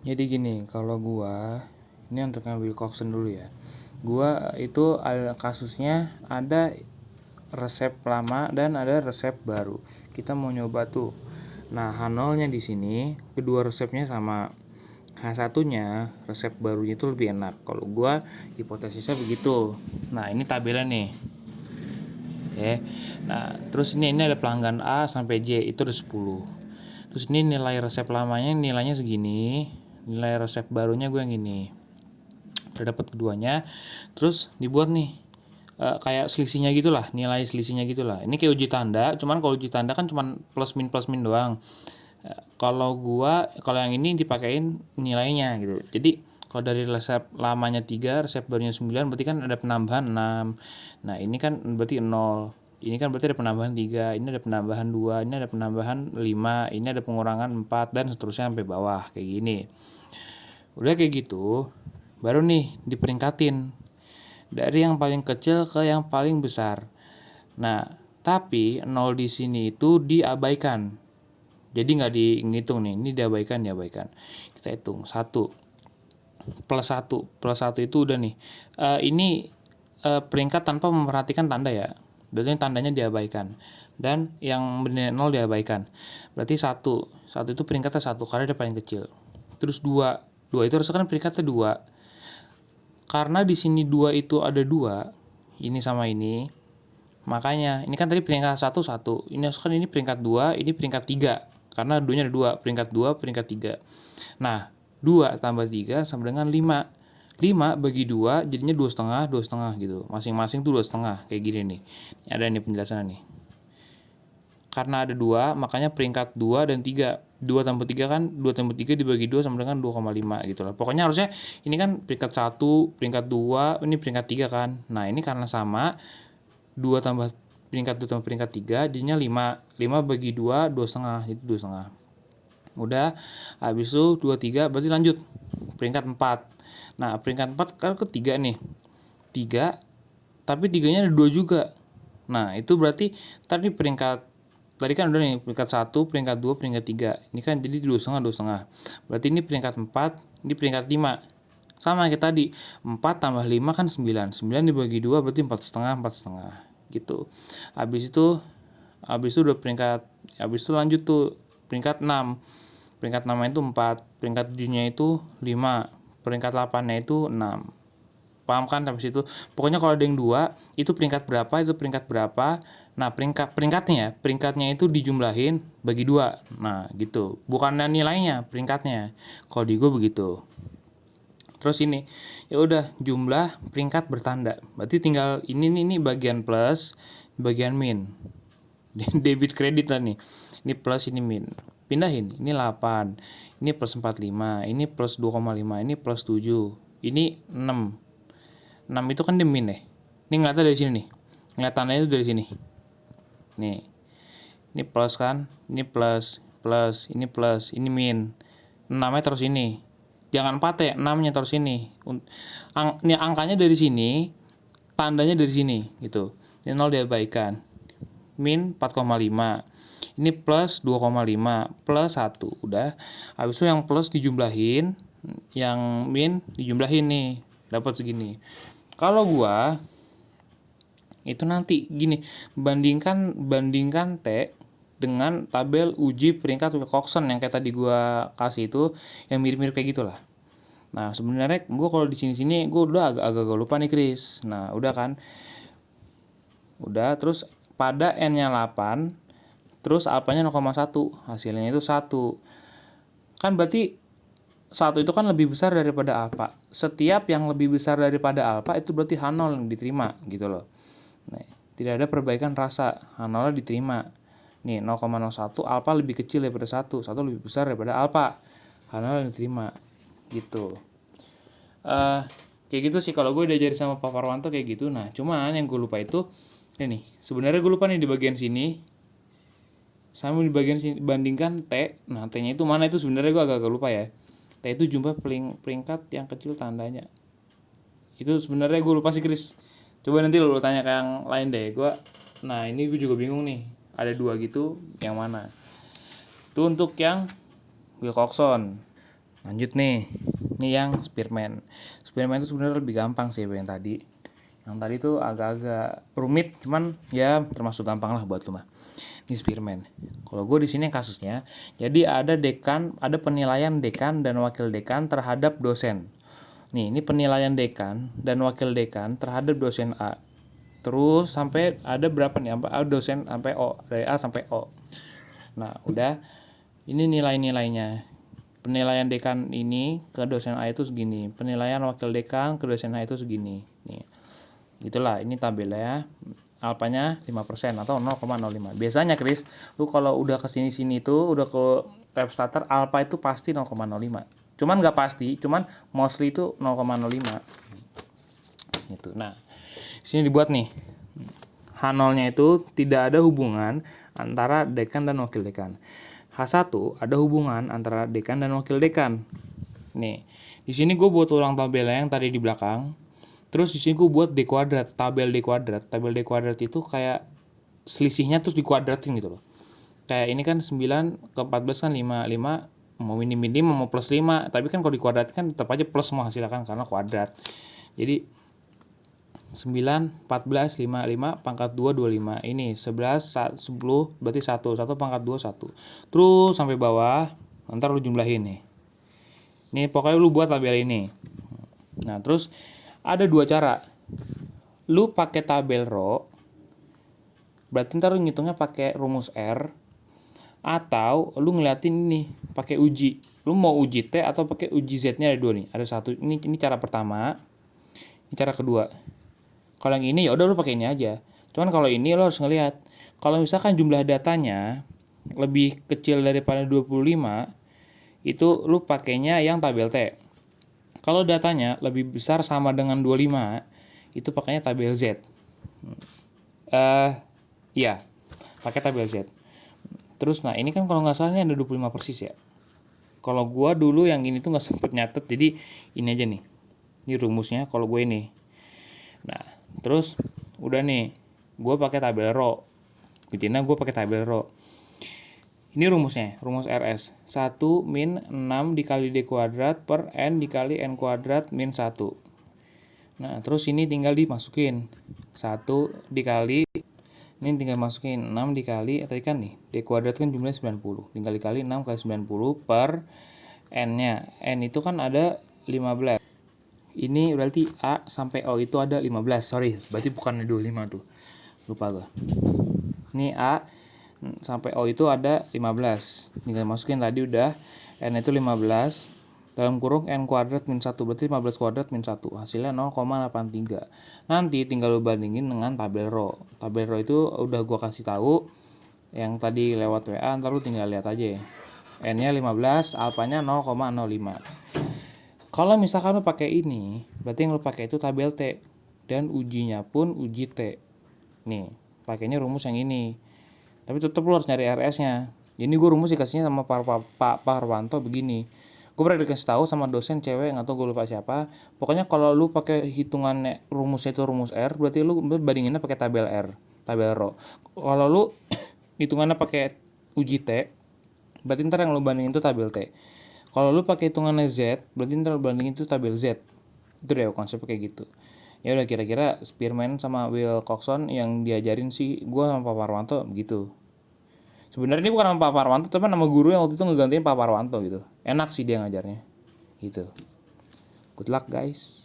Jadi gini, kalau gua ini untuk ngambil Wilcoxon dulu ya. Gua itu ada kasusnya, ada resep lama dan ada resep baru. Kita mau nyoba tuh. Nah, H0-nya di sini kedua resepnya sama. H1-nya resep barunya itu lebih enak. Kalau gua hipotesisnya begitu. Nah, ini tabelnya nih. Ya. Nah, terus ini ada pelanggan A sampai J itu ada 10. Terus ini nilai resep lamanya nilainya segini, nilai resep barunya gue yang gini. Udah dapat keduanya. Terus dibuat nih kayak selisihnya gitulah, nilai selisihnya gitulah. Ini kayak uji tanda, cuman kalau uji tanda kan cuman plus min doang. Kalau yang ini dipakein nilainya gitu. Jadi kalau dari resep lamanya 3, resep barunya 9, berarti kan ada penambahan 6. Nah, ini kan berarti 0. Ini kan berarti ada penambahan 3, ini ada penambahan 2, ini ada penambahan 5, ini ada pengurangan 4, dan seterusnya sampai bawah kayak gini. Udah kayak gitu, baru nih diperingkatin dari yang paling kecil ke yang paling besar. Nah, tapi 0 di sini itu diabaikan. Jadi nggak dihitung nih, ini diabaikan. Kita hitung 1 plus 1 plus 1 itu udah nih. Ini peringkat tanpa memperhatikan tanda ya. Berarti tandanya diabaikan. Dan yang bernilai 0 diabaikan. Berarti 1 itu peringkatnya 1 karena dia paling kecil. Terus 2 itu harusnya kan peringkatnya 2. Karena di sini 2 itu ada 2, ini sama ini. Makanya ini kan tadi peringkat 1 1. Ini harusnya kan ini peringkat 2, ini peringkat 3. Karena duanya ada 2, peringkat 2, peringkat 3. Nah, 2 tambah 3 sama dengan 5. 5 bagi 2 jadinya 2,5 gitu. Masing-masing tuh 2,5 kayak gini nih. Ada nih penjelasannya nih. Karena ada 2, makanya peringkat 2 dan 3. 2 tambah 3 kan 2 tambah 3 dibagi 2 sama dengan 2,5 gitu loh. Pokoknya harusnya ini kan peringkat 1, peringkat 2, ini peringkat 3 kan. Nah, ini karena sama 2 tambah peringkat 2 tambah peringkat 3 jadinya 5. 5 bagi 2 2,5 jadi 2,5. Udah, habis itu 2 3 berarti lanjut peringkat 4. Nah, peringkat 4 kan ketiga nih. 3 tapi 3-nya ada 2 juga. Nah, itu berarti tadi tadi kan udah nih peringkat 1, peringkat 2, peringkat 3. Ini kan jadi 2,5. Berarti ini peringkat 4, ini peringkat 5. Sama kayak tadi, 4 tambah 5 kan 9. 9 dibagi 2 berarti 4,5 gitu. Habis itu udah habis itu lanjut tuh peringkat 6. Peringkat 6 itu 4, peringkat 7-nya itu 5, peringkat 8-nya itu 6. Paham kan habis itu? Pokoknya kalau ada yang 2, itu peringkat berapa, itu peringkat berapa. Nah, peringkatnya itu dijumlahin bagi 2. Nah, gitu. Bukan nilainya, peringkatnya. Kalau di gue begitu. Terus ini, ya udah jumlah peringkat bertanda. Berarti tinggal ini bagian plus, bagian min. Debit kredit lah nih. Ini plus, ini min. Pindahin, ini 8. Ini plus 45, ini plus 2,5, ini plus 7. Ini 6. 6 itu kan di min ya. Ini ngeliatnya dari sini nih. Ngeliat tandanya itu dari sini. Nih. Ini plus kan, ini plus, ini plus, ini min. 6-nya terus ini. Jangan 4 ya, 6-nya terus ini. Ini angkanya dari sini, tandanya dari sini gitu. Ini 0 diabaikan. Min 4,5. Ini plus 2,5 plus 1. Udah. Habis itu yang plus dijumlahin, yang min dijumlahin nih. Dapat segini. Kalau gua itu nanti gini, bandingkan T dengan tabel uji peringkat Wilcoxon yang kayak tadi gua kasih itu, yang mirip-mirip kayak gitulah. Nah, sebenarnya gua kalau di sini gua udah agak lupa nih, Chris. Nah, udah kan. Udah, terus pada N-nya 8, terus alfanya 0,1, hasilnya itu 1. Kan berarti 1 itu kan lebih besar daripada alfa. Setiap yang lebih besar daripada alfa itu berarti H0 yang diterima gitu loh. Nah, tidak ada perbaikan rasa, H0 diterima. Nih 0,01, alfa lebih kecil daripada 1 lebih besar daripada alfa, H0 yang diterima gitu. Kayak gitu sih kalau gue diajarin sama Pak Farwanto kayak gitu. Nah, cuman yang gue lupa itu ini nih. Sebenarnya gue lupa nih di bagian sini sama di bagian sini bandingkan T. Nah, T-nya itu mana itu sebenarnya gue agak lupa ya. T itu jumlah peringkat yang kecil tandanya. Itu sebenarnya gue lupa sih, Chris. Coba nanti lo tanya ke yang lain deh. Nah, ini gue juga bingung nih. Ada 2 gitu, yang mana? Itu untuk yang Wilcoxon. Lanjut nih. Ini yang Spearman. Spearman itu sebenarnya lebih gampang sih yang tadi. Yang tadi tuh agak-agak rumit, cuman ya termasuk gampang lah buat lu mah. Ini Spearman. Kalau gue di sini kasusnya, jadi ada dekan, ada penilaian dekan dan wakil dekan terhadap dosen. Nih, ini penilaian dekan dan wakil dekan terhadap dosen A. Terus sampai ada berapa nih? Sampai dosen sampai O, dari A sampai O. Nah, udah ini nilai-nilainya. Penilaian dekan ini ke dosen A itu segini. Penilaian wakil dekan ke dosen A itu segini. Nih. Itulah, ini tabelnya. Alpanya 5% atau 0,05. Biasanya Chris, lu kalau udah ke sini-sini tuh, udah ke lab starter, alpha itu pasti 0,05. Cuman nggak pasti, cuman mostly itu 0,05. Gitu. Nah, sini dibuat nih. H0-nya itu tidak ada hubungan antara dekan dan wakil dekan. H1 ada hubungan antara dekan dan wakil dekan. Nih, di sini gue buat ulang tabelnya yang tadi di belakang. Terus di sini gue buat D kuadrat, tabel D kuadrat. Tabel D kuadrat itu kayak selisihnya terus dikuadratin gitu loh. Kayak ini kan 9 ke 14 kan 5. 5 mau minim mau plus 5. Tapi kan kalau dikuadratin kan tetap aja plus semua hasilnya kan karena kuadrat. Jadi 9, 14, 5, 5, pangkat 2, 25. Ini 11, 10, berarti 1. 1 pangkat 2, 1. Terus sampai bawah, ntar lu jumlahin nih. Ini pokoknya lu buat tabel ini. Nah, terus ada dua cara. Lu pakai tabel row, berarti ntar lu ngitungnya pakai rumus R, atau lu ngeliatin ini, pakai uji. Lu mau uji T atau pakai uji Z-nya ada dua nih. Ada satu, ini cara pertama, ini cara kedua. Kalau yang ini ya udah lu pakai ini aja. Cuman kalau ini lo harus ngelihat. Kalau misalkan jumlah datanya lebih kecil daripada 25, itu lu pakainya yang tabel T. Kalau datanya lebih besar sama dengan 25, itu pakainya tabel Z. Iya, pakai tabel Z. Terus nah ini kan kalau nggak salah ini ada 25 persis ya. Kalau gua dulu yang ini tuh nggak sempet nyatet, jadi ini aja nih. Ini rumusnya kalau gue ini. Nah, terus udah nih, gue pakai tabel row. Intinya gue pakai tabel row. Ini rumusnya, rumus RS. 1 min 6 dikali D kuadrat per N dikali N kuadrat min 1. Nah, terus ini tinggal dimasukin. 1 dikali, ini tinggal masukin 6 dikali, tadi kan nih, D kuadrat kan jumlahnya 90. Tinggal dikali 6 kali 90 per N-nya. N itu kan ada 15. Ini berarti A sampai O itu ada 15. Sorry, berarti bukan 25 tuh. Lupa gue. Ini A sampai O itu ada 15. Tinggal masukin tadi udah. N itu 15. Dalam kurung N kuadrat min 1. Berarti 15 kuadrat min 1. Hasilnya 0,83. Nanti tinggal lu bandingin dengan tabel row. Tabel row itu udah gue kasih tahu. Yang tadi lewat WA, ntar lu tinggal lihat aja ya. N-nya 15, alfanya 0,05. Kalau misalkan lu pakai ini, berarti yang lu pakai itu tabel T dan ujinya pun uji T. Nih, pakainya rumus yang ini. Tapi tetap lu harus nyari RS-nya. Jadi gue rumus dikasihnya sama Pak Parwanto begini. Gue pernah dikasih tahu sama dosen cewek, nggak tahu gue lupa siapa. Pokoknya kalau lu pakai hitungan rumusnya itu rumus R, berarti lu bandinginnya pakai tabel R, tabel row. Kalau lu hitungannya pakai uji T, berarti ntar yang lu bandingin itu tabel T. Kalau lu pakai hitungannya Z, berarti ntar bandingin itu tabel Z. Itu deh konsepnya kayak gitu. Ya udah kira-kira Spearman sama Will Coxon yang diajarin sih gua sama Pak Parwanto begitu. Sebenarnya ini bukan sama Pak Parwanto, tapi nama guru yang waktu itu ngegantiin Pak Parwanto gitu. Enak sih dia ngajarnya. Gitu. Good luck guys.